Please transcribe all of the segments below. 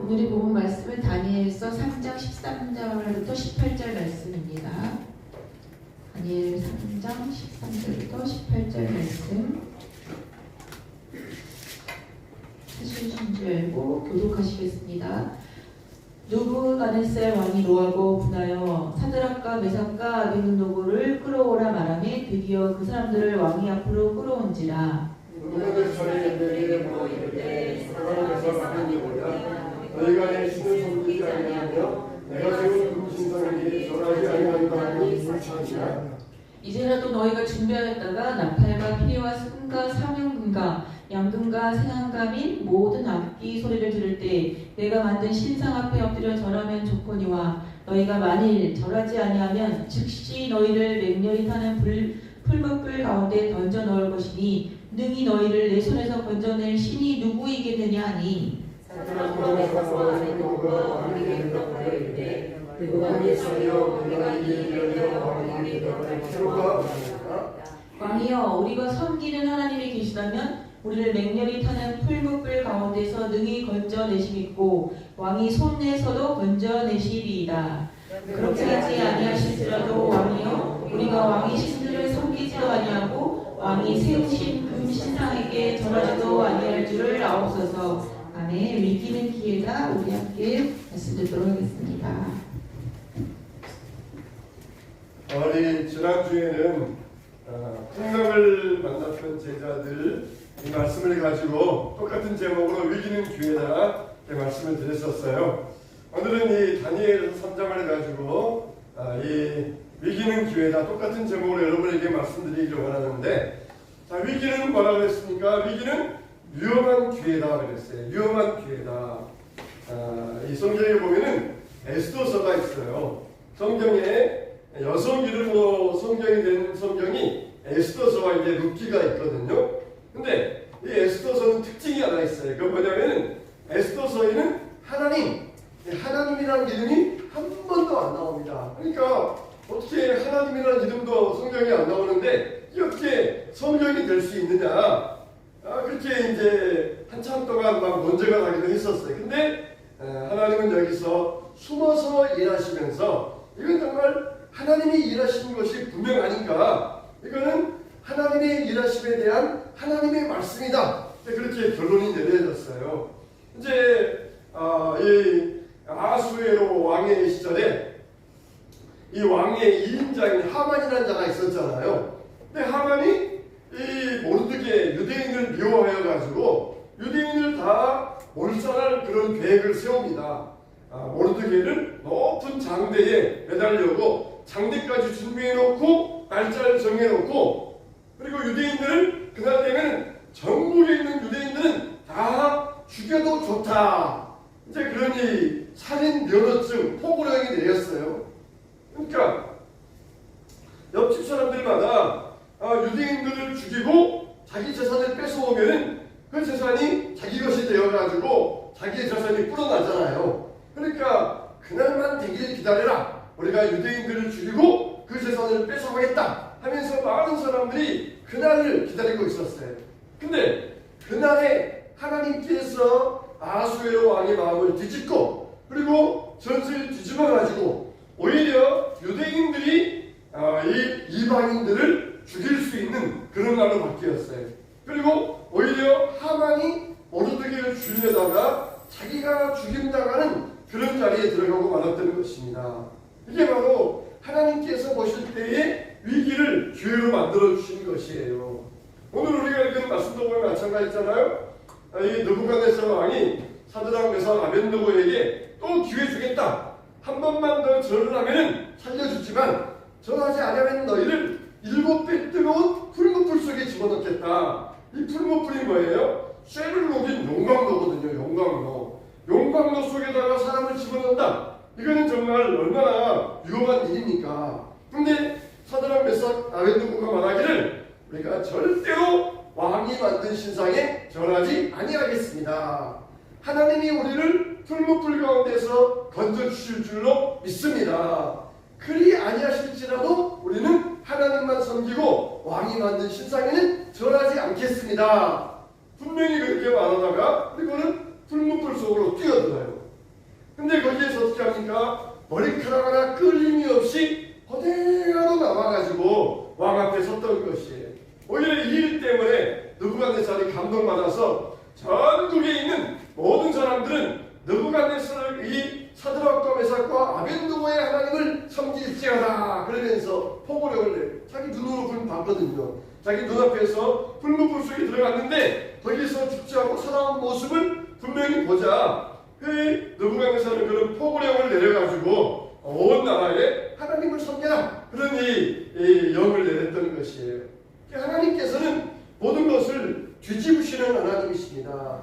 오늘의 본문 말씀은 다니엘서 3장 13절부터 18절 말씀입니다. 다니엘 3장 13절부터 18절 말씀 하시신 줄 알고 교독하시겠습니다. 누부갓네살 왕이 노하고 분하여 사드락과 메삭과 아벳느고를 끌어오라 말하며 드디어 그 사람들을 왕이 앞으로 끌어온지라. 너희가 내 신을 섬기지 아니하며 내가 세운 금신상에게 절하지 아니하리라 하고 불창하시라. 이제라도 너희가 준비하였다가 나팔과 피리와 승과 사명금과 양금과 새한가 및 모든 악기 소리를 들을 때 내가 만든 신상 앞에 엎드려 절하면 좋거니와 너희가 만일 절하지 아니하면 즉시 너희를 맹렬히 타는 풀무불 가운데 던져 넣을 것이니 능히 너희를 내 손에서 건져낼 신이 누구이겠느냐 하니. 왕이여, 우리가 섬기는 하나님이 계시다면 우리를 맹렬히 타는 풀무불 가운데서 능히 건져내시겠고 왕이 손내서도 건져내시리이다. 그렇게 하지 아니하실지라도 왕이여, 우리가 왕의 신들을 섬기지도 아니하고 왕이 세우신 금신상에게 절하지도 아니할 줄을 아옵소서. 아멘. 위기는 기회다. 우리 함께 말씀 듣도록 하겠습니다. 우리 지난주에는 풍랑을 만났던 제자들 이 말씀을 가지고 똑같은 제목으로 위기는 기회다 말씀을 드렸었어요. 오늘은 이 다니엘 3장을 가지고 이 위기는 기회다 똑같은 제목으로 여러분에게 말씀드리기를 원하는데, 자, 위기는 뭐라 그랬습니까? 위기는 위험한 기회다 그랬어요. 위험한 기회다. 이 성경에 보면은 에스더서가 있어요. 성경에 여성 이름으로 성경이 된 성경이 에스더서와 이제 룻기가 있거든요. 근데 이 에스더서는 특징이 하나 있어요. 그 뭐냐면은 에스더서에는 하나님이라는 이름이 한 번도 안 나옵니다. 그러니까 어떻게 하나님이라는 이름도 성경에 안 나오는데 이렇게 성경이 될 수 있느냐? 그렇게 이제 한참 동안 막 논쟁을 하기도 했었어요. 근데 하나님은 여기서 숨어서 일하시면서 이건 정말 하나님이 일하시는 것이 분명하니까 이거는 하나님의 일하심에 대한 하나님의 말씀이다. 그렇게 결론이 내려졌어요. 이제 이 아수에로 왕의 시절에 이 왕의 2인자인 하만이라는 자가 있었잖아요. 근데 하만이 이 모르드게 유대인을 미워하여 가지고 유대인을 다 몰살할 그런 계획을 세웁니다. 모르드게를 높은 장대에 매달려고 장대까지 준비해놓고 날짜를 정해놓고, 그리고 유대인들을 그날 되면 전국에 있는 유대인들은 다 죽여도 좋다. 이제 그러니 살인 면허증 포고령이 내렸어요. 그러니까 옆집 사람들마다 유대인들을 죽이고 자기 재산을 뺏어오면은 그 재산이 자기 것이 되어가지고 자기의 재산이 불어나잖아요. 그러니까 그날만 되기를 기다려라. 우리가 유대인들을 죽이고 그 재산을 뺏어가겠다 하면서 많은 사람들이 그날을 기다리고 있었어요. 근데 그날에 하나님께서 아수에로 왕의 마음을 뒤집고 그리고 전세를 뒤집어가지고 오히려 유대인들이 이 이방인들을 죽일 수 있는 그런 날로 바뀌었어요. 그리고 오히려 하만이 모르드게를 죽이려다가 자기가 죽임당하는 그런 자리에 들어가고 말았던 것입니다. 이게 바로 하나님께서 보실 때의 위기를 기회로 만들어 주신 것이에요. 오늘 우리가 읽은 말씀도 보면 마찬가지잖아요. 이 느부갓네살 왕이 사드락 메삭 아벳느고에게 또 기회 주겠다. 한 번만 더 절을 하면 살려주지만 절하지 않으면 너희를 7배 뜨거운 풀무불 속에 집어넣겠다. 이 풀무불이 뭐예요? 쇠를 녹인 용광로거든요. 용광로 속에다가 사람을 집어넣는다. 이거는 정말 얼마나 위험한 일입니까? 근데 사드락 메삭 아벳느고가 말하기를 우리가 절대로 왕이 만든 신상에 절하지 아니하겠습니다. 하나님이 우리를 풀무불 가운데서 건져주실 줄로 믿습니다. 그리 아니하실지라도 우리는 하나님만 섬기고 왕이 만든 신상에는 절하지 않겠습니다. 분명히 그렇게 말하다가 그리고는 풀무불 속으로 뛰어들어요. 근데 거기에서 어떻게 합니까? 머리카락 하나 끌림이 없이 그대로 나와가지고 왕 앞에 섰던 것이에요. 오히려 이 일 때문에 느부갓네살이 감동받아서 전국에 있는 모든 사람들은 느부갓네살 이 사드락과 메삭과 아벤느고의 하나님을 섬길지어다 그러면서 포고령을 내 자기 눈으로 봤거든요. 자기 눈앞에서 불문불 속에 들어갔는데 거기서 죽지 않고 살아온 모습을 분명히 보자 그 느부갓네살은 그런 포고령을 내려가지고 온 나라에 하나님을 섬겨라 그런 이 영을 내렸던 것이에요. 하나님께서는 모든 것을 뒤집으시는 하나님이십니다.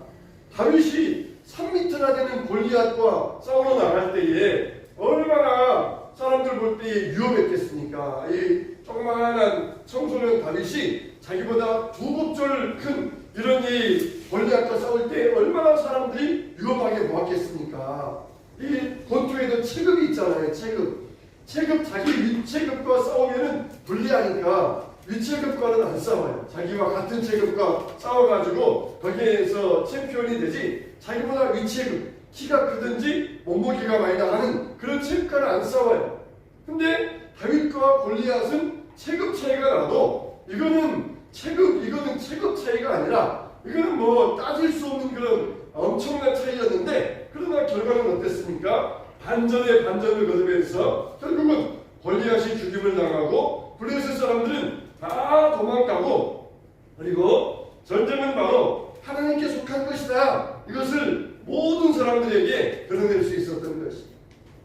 다윗이 3m나 되는 골리앗과 싸우러 나갈 때에 얼마나 사람들 볼 때 위험했겠습니까? 이 조그마한 청소년 다윗이 자기보다 2곱절 큰 이런 이 골리앗과 싸울 때 얼마나 사람들이 위험하게 보았겠습니까? 이 권투에도 체급이 있잖아요. 체급 자기 윗체급과 싸우면은 불리하니까 윗체급과는 안 싸워요. 자기와 같은 체급과 싸워가지고 거기에서 챔피언이 되지 자기보다 윗체급 키가 크든지 몸무게가 많이 나가는 그런 체급과는 안 싸워요. 근데 다윗과 골리앗은 체급 차이가 나도 이거는 체급 차이가 아니라 이거는 뭐 따질 수 없는 그런 엄청난 차이였는데 그러나 결과는 어땠습니까? 반전에 반전을 거두면서 결국은 골리앗이 죽임을 당하고 블레셋 사람들은 다 도망가고 그리고 전쟁은 바로 하나님께 속한 것이다. 이것을 모든 사람들에게 드러낼 수 있었던 것입니다.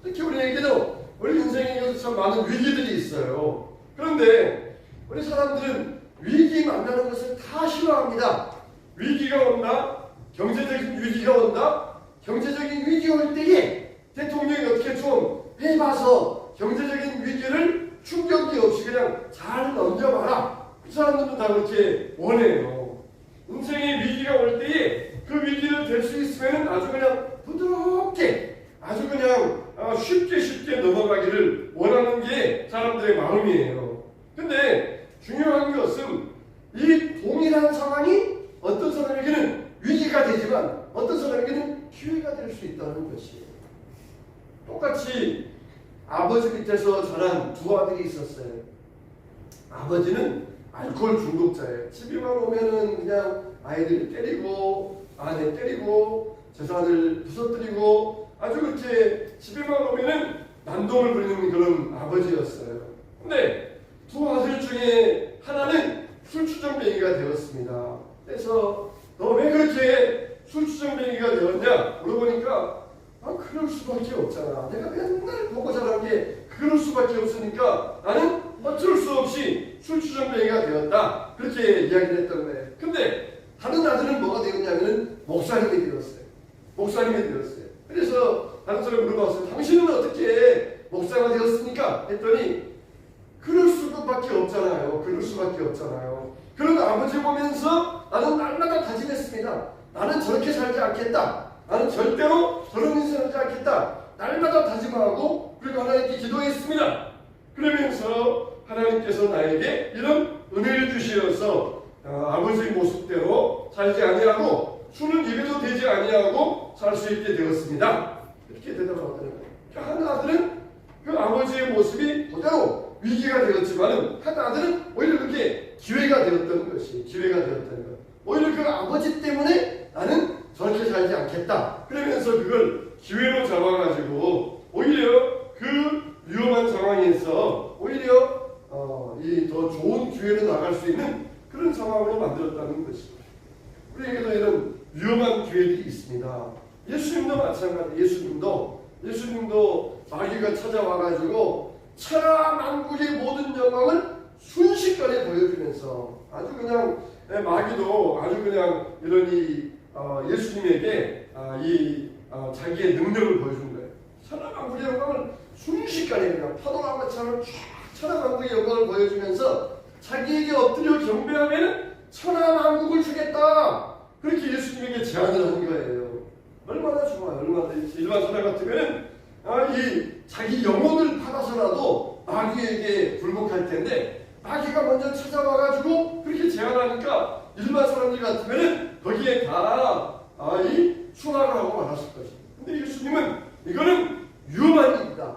특히 우리에게도 우리 인생에도 참 많은 위기들이 있어요. 그런데 우리 사람들은 위기 만나는 것을 다 싫어합니다. 위기가 온다. 경제적인 위기가 온다. 경제적인 위기 올 때에 대통령이 어떻게 좀 해봐서 경제적인 위기를 충격이 없이 그냥 잘 넘겨봐라. 그 사람들은 다 그렇게 원해요. 인생의 위기가 올 때에 그 위기를 댈 수 있으면 아주 그냥 부드럽게 아주 그냥 쉽게 넘어가기를 원하는 게 사람들의 마음이에요. 근데 중요한 것은 이 동일한 상황이 어떤 사람에게는 위기가 되지만 어떤 사람에게는 기회가 될 수 있다는 것이에요. 똑같이 아버지 밑에서 자란 두 아들이 있었어요. 아버지는 알코올 중독자예요. 집에만 오면은 그냥 아이들 때리고 아내 때리고 재산을 부서뜨리고 아주 그렇게 집에만 오면은 난동을 부리는 그런 아버지였어요. 근데 두 아들 중에 하나는 술주정뱅이가 되었습니다. 그래서 너 왜 그렇게 술주정뱅이가 되었냐 물어보니까 그럴 수밖에 없잖아. 내가 맨날 보고 자란 게 그럴 수밖에 없으니까 나는 어쩔 수 없이 술주정뱅이가 되었다. 그렇게 이야기를 했던 거예요. 근데 다른 아들은 뭐가 되었냐면 목사님이 되었어요. 그래서 다른 사람이 물어봤어요. 당신은 어떻게 목사가 되었습니까? 했더니 그럴 수밖에 없잖아요. 그런 아버지 보면서 나는 날마다 다짐했습니다. 나는 저렇게 살지 않겠다. 나는 절대로 저런 인생을 살지 않겠다. 날마다 다짐하고 그리고 하나님께 기도했습니다. 그러면서 하나님께서 나에게 이런 은혜를 주시어서 아버지의 모습대로 살지 아니하고 술은 입에도 대지 아니하고 살 수 있게 되었습니다. 이렇게 대답을 하더라고요. 한 아들은 그 아버지의 모습이 그대로 위기가 되었지만 한 아들은 오히려 그게 기회가 되었던 것이 오히려 그 아버지 때문에 나는 저렇게 살지 않겠다. 그러면서 그걸 기회로 잡아가지고 오히려 그 위험한 상황에서 오히려 이 더 좋은 기회로 나갈 수 있는 그런 상황으로 만들었다는 것입니다. 우리에게도 이런 위험한 기회들이 있습니다. 예수님도 마찬가지. 예수님도 마귀가 찾아와가지고 천하만국의 모든 영광을 순식간에 보여주면서 아주 그냥 마귀도 아주 그냥 이런 예수님에게 자기의 능력을 보여준 거예요. 천하만국의 영광을 순식간에 그냥 파도가 것처럼 천하만국의 영광을 보여주면서 자기에게 엎드려 경배하면 천하만국을 주겠다. 그렇게 예수님에게 제안을 한 거예요. 얼마나 좋아요. 일반 사람 같으면 이 자기 영혼을 팔아서라도 마귀에게 굴복할 텐데 마귀가 먼저 찾아와가지고 그렇게 제안하니까 일반 사람들 같으면 거기에 다 이 수락을 하고 말았을 것입니다. 근데 예수님은 이거는 위험한 일이다.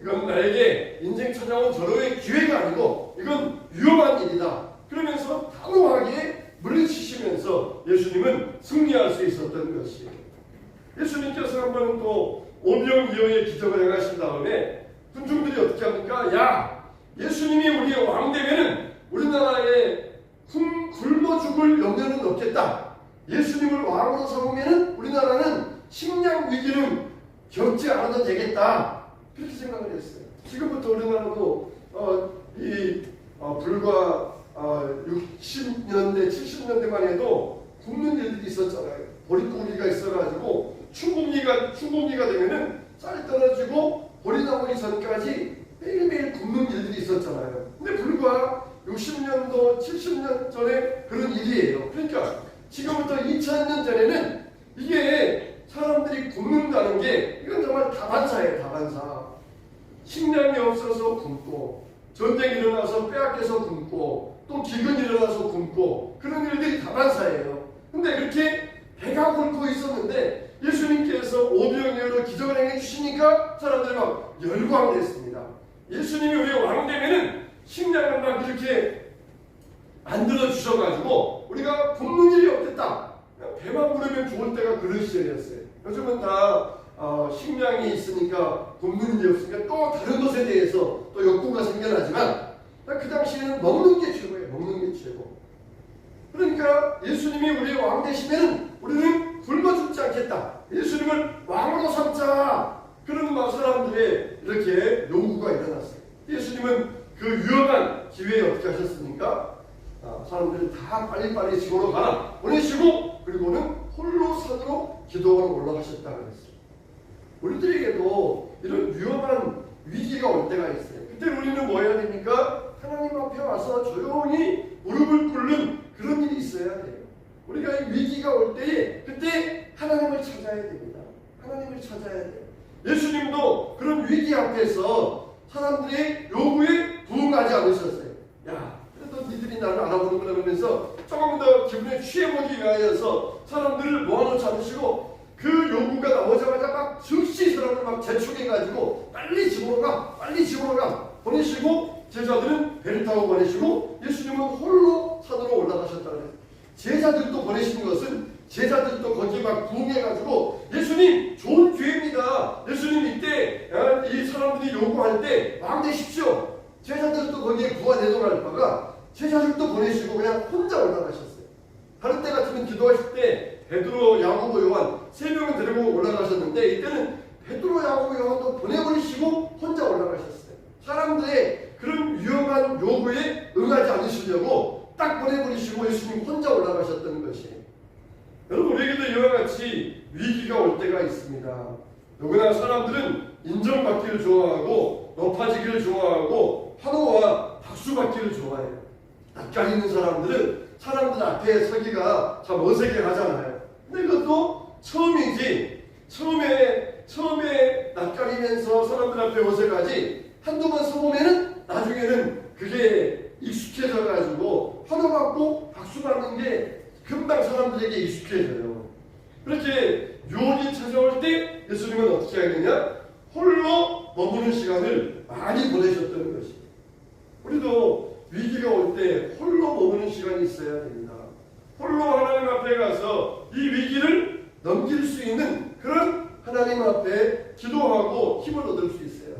이건 나에게 인생 찾아온 절호의 기회가 아니고 이건 위험한 일이다. 그러면서 단호하게 물리치시면서 예수님은 승리할 수 있었던 것이에요. 예수님께서 한 번은 또 오병이어의 기적을 행하신 다음에 군중들이 어떻게 합니까? 야, 예수님이 우리의 왕 되면은 우리나라에 굶어 죽을 염려는 없겠다. 예수님을 왕으로 삼으면은 우리나라는 식량 위기는 겪지 않아도 되겠다. 그렇게 생각을 했어요. 지금부터 우리나라도 불과 60년대, 70년대만 해도 굶는 일들이 있었잖아요. 보릿고기가 있어가지고 춘공기가 되면은 쌀 떨어지고 보리 나오기 전까지 매일매일 굶는 일들이 있었잖아요. 근데 불과 60년도, 70년 전에 그런 일이에요. 그러니까 지금부터 2000년 전에는 이게 사람들이 굶는다는 게 이건 정말 다반사예요. 다반사. 식량이 없어서 굶고, 전쟁이 일어나서 빼앗겨서 굶고, 또 기근이 일어나서 굶고, 그런 일들이 다반사예요. 근데 그렇게 배가 굶고 있었는데 예수님께서 오병이어로 기적을 행해 주시니까 사람들이 막 열광했습니다. 예수님이 우리 왕 되면은 식량을 막 이렇게 만들어 주셔가지고 우리가 굶는 일이 없겠다. 배만 부르면 좋을 때가 그런 시절이었어요. 요즘은 다 식량이 있으니까 굶는 일이 없으니까 또 다른 것에 대해서 또 욕구가 생겨나지만 그 당시에는 먹는 게 최고예요. 먹는 게 최고. 그러니까 예수님이 우리의 왕 되시면 우리는 굶어 죽지 않겠다. 예수님을 왕으로 삼자. 그런 막 사람들의 이렇게 요구가 일어났어요. 예수님은 그 위험한 기회에 어떻게 하셨습니까? 사람들이 다 빨리빨리 지구로 가라 보내시고 그리고는 홀로 산으로 기도하러 올라가셨다 그랬어요. 우리들에게도 이런 위험한 위기가 올 때가 있어요. 그때 우리는 뭐 해야 됩니까? 하나님 앞에 와서 조용히 무릎을 꿇는 그런 일이 있어야 돼요. 우리가 이 위기가 올 때에 그때 하나님을 찾아야 됩니다. 하나님을 찾아야 돼요. 예수님도 그런 위기 앞에서 사람들의 요구에 부응하지 않으셨어요. 야, 그래도 니들이 나를 알아보는구나 그러면서 조금 더 기분에 취해보기 위하여서 사람들을 모아놓지 않으시고 그 요구가 나오자마자 막 즉시 사람을 막 재촉해가지고 빨리 집으로 가, 빨리 집으로 가 보내시고 제자들은 배를 타고 보내시고 예수님은 홀로 산으로 올라가셨다 그래요. 제자들도 보내신 것은 제자들도 거기에 막 부응해가지고 예수님 좋은 기회입니다. 예수님 이때 이 사람들이 요구할 때 왕 되십시오. 제자들도 거기에 부하내동할 바가 제자들도 보내시고 그냥 혼자 올라가셨어요. 다른 때 같으면 기도하실 때 베드로, 야고보, 요한 세 명을 데리고 올라가셨는데 이때는 베드로, 야고보, 요한도 보내버리시고 혼자 올라가셨어요. 사람들의 그런 위험한 요구에 응하지 않으시려고 딱 보내버리시고 예수님 혼자 올라가셨던 것이에요. 여러분 우리에게도 이와 같이 위기가 올 때가 있습니다. 누구나 사람들은 인정받기를 좋아하고 높아지기를 좋아하고 환호와 박수 받기를 좋아해요. 낯가리는 사람들은 사람들 앞에 서기가 참 어색해 하잖아요. 근데 그것도 처음이지. 처음에 낯가리면서 사람들 앞에 어색하지. 한두 번 서보면은 나중에는 그게 익숙해져가지고 환호받고 박수받는 게 금방 사람들에게 익숙해져요. 그렇게 유혹이 찾아올 때 예수님은 어떻게 하느냐? 홀로 머무는 시간을 많이 보내셨다는 것이에요. 우리도 위기가 올 때 홀로 머무는 시간이 있어야 됩니다. 홀로 하나님 앞에 가서 이 위기를 넘길 수 있는 그런 하나님 앞에 기도하고 힘을 얻을 수 있어요.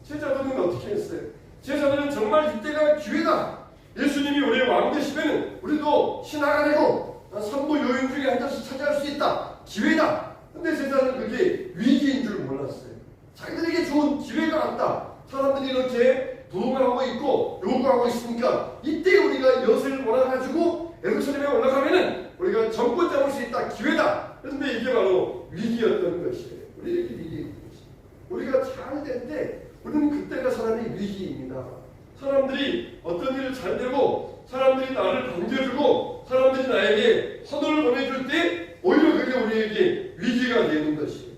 제자들은 어떻게 했어요? 제자들은 정말 이때가 기회다. 예수님이 우리의 왕 되시면 우리도 신앙하려고 삼부 요인 중에 한 장씩 차지할 수 있다. 기회다. 근데 제자는 그게 위기인 줄 몰랐어요. 자기들에게 좋은 기회가 왔다. 사람들이 이렇게 부흥하고 있고 요구하고 있으니까 이때 우리가 엿을 몰아가지고 예루살렘에 올라가면은 우리가 정권 잡을 수 있다. 기회다. 그런데 이게 바로 위기였던 것이에요. 우리에게 위기인 것이에요. 우리가 잘 될 때 우리는 그때가 사람의 위기입니다. 사람들이 어떤 일을 잘 되고 사람들이 나를 반겨주고 사람들이 나에게 헌호를 보내줄 때 오히려 그게 우리에게 위기가 되는 것이에요.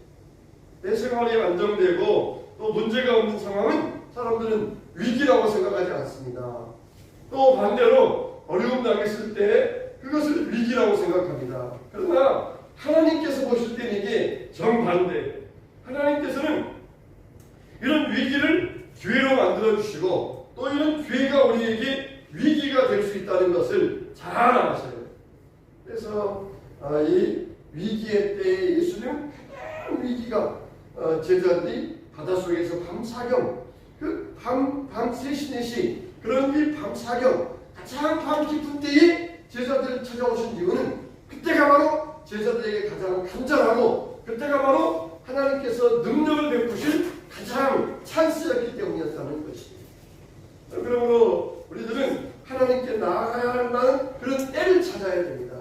내 생활이 안정되고 또 문제가 없는 상황은 사람들은 위기라고 생각하지 않습니다. 또 반대로 어려움 당했을 때 그것을 위기라고 생각합니다. 그러나 하나님께서 보실 때는 이게 정반대. 하나님께서는 이런 위기를 기회로 만들어 주시고 또 이런 기회가 우리에게 위기가 될 수 있다는 것을 잘 아셔요. 그래서 이 위기의 때에 예수님은 큰 위기가 제자들이 바닷속에서 밤사경 밤 3시 4시 그런 이 밤사경 가장 밤 깊은 때에 제자들을 찾아오신 이유는 그때가 바로 제자들에게 가장 간절하고 그때가 바로 하나님께서 능력을 베푸실 가장 찬스였기 때문이었다는 것입니다. 그러므로 우리들은 하나님께 나아가야 할 만한 그런 때를 찾아야 됩니다.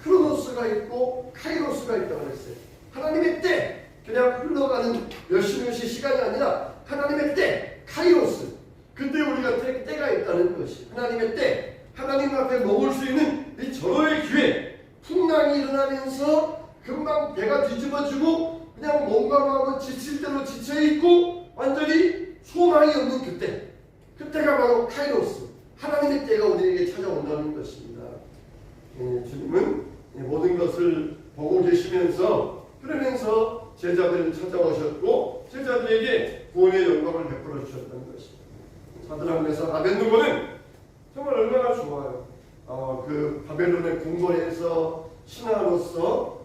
크로노스가 있고 카이로스가 있다고 했어요. 하나님의 때, 그냥 흘러가는 몇십 시간이 아니라 하나님의 때, 카이로스. 그때 우리가 때가 있다는 것이 하나님의 때, 하나님 앞에 머물 수 있는 이 절호의 기회. 풍랑이 일어나면서 금방 배가 뒤집어지고 그냥 몸과 지칠 대로 지쳐있고 완전히 소망이 없는 그때. 그때가 바로 카이로스. 하나님의 때가 우리에게 찾아온다는 것입니다. 주님은 모든 것을 보고 계시면서 그러면서 제자들을 찾아오셨고 제자들에게 구원의 영광을 베풀어 주셨다는 것입니다. 사드락 메삭 아벤느고는 정말 얼마나 좋아요. 그 바벨론의 궁궐에서 신하로서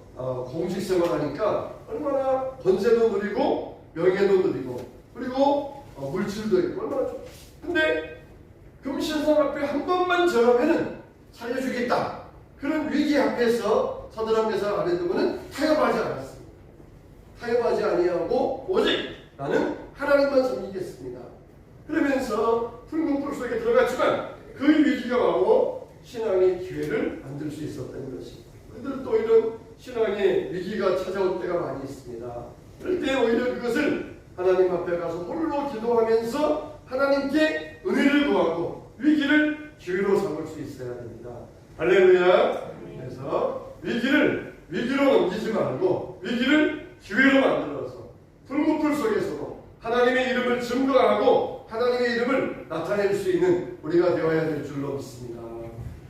공직 생활하니까 얼마나 권세도 누리고 명예도 누리고 그리고 물질도 있고 얼마나 좋아요. 근데 금신상 앞에 한 번만 절하면은 살려주겠다. 그런 위기 앞에서 사드락 메삭 아벤느고는 타협하지 않았습니다. 타협하지 아니하고 오직 나는 하나님만 섬기겠습니다. 그러면서 붉은 불 속에 들어갔지만 그 위기가 바로 신앙의 기회를 만들 수 있었다는 것입니다. 그들 또 이런 신앙의 위기가 찾아올 때가 많이 있습니다. 그럴 때 오히려 그것을 하나님 앞에 가서 홀로 기도하면서 하나님께 은혜를 구하고 위기를 기회로 삼을 수 있어야 됩니다. 할렐루야. 그래서 위기로 넘기지 말고 위기를 기회로 만들어서 붉은 불 속에서도 하나님의 이름을 증거하고 하나님의 이름을 나타낼 수 있는 우리가 되어야 될 줄로 믿습니다.